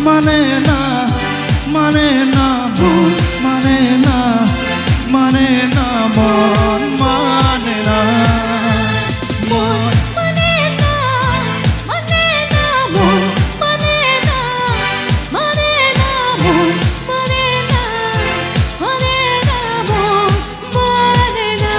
মানে না মানে না মন মানে না মানে না মন মানে না মন মানে না মানে না মন মানে না মানে না মন মানে না মানে না মন মানে না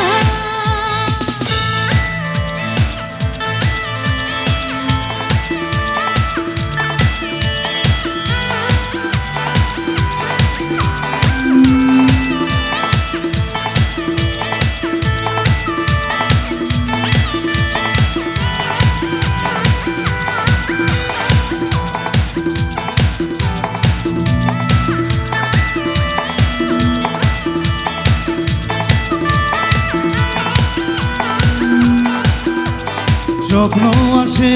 স্বপ্ন আসে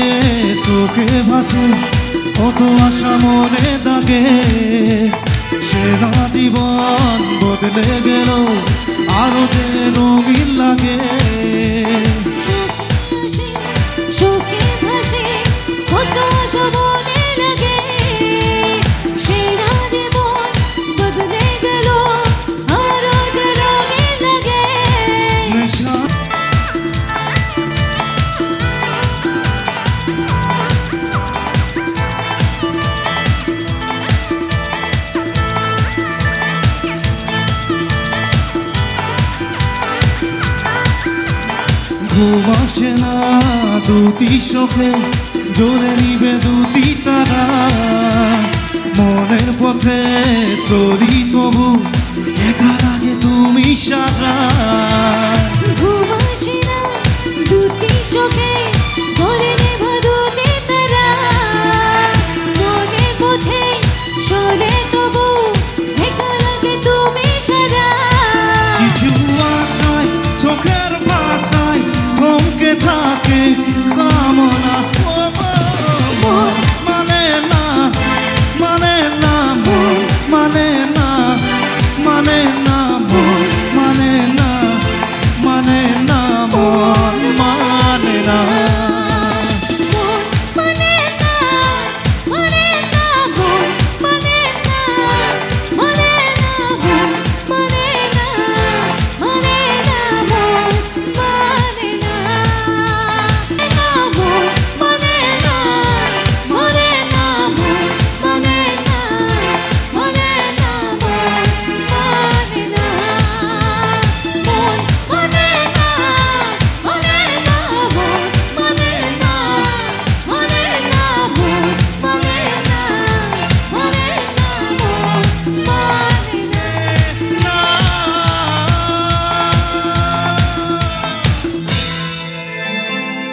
চোখে ভাসে কত আশা মনে দাগে সেরা জীবন বদলে গেল আরো যে রঙিন লাগে চোখে ভাসে কত আশা মনে লাগে সেরা জীবন বদলে গেল আরো যে রঙিন লাগে ঘুম আসে না দুটি চোখে জোরে নিবে দুটি তারা মনের পথে চলি তবু একা লাগে তুমি সারা ঘুম আসে না দুটি চোখে জ্বলে নেভা দুটি তারা মনের পথে চলে তবু একা লাগে তুমি সারা কিছু আশায় চোখের ভাষায় থমকে থাকে কামনা মন মানে না মানে না মন মানে না মানে না মন মানে না মানে না মন মানে না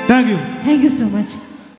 Thank you. Thank you so much.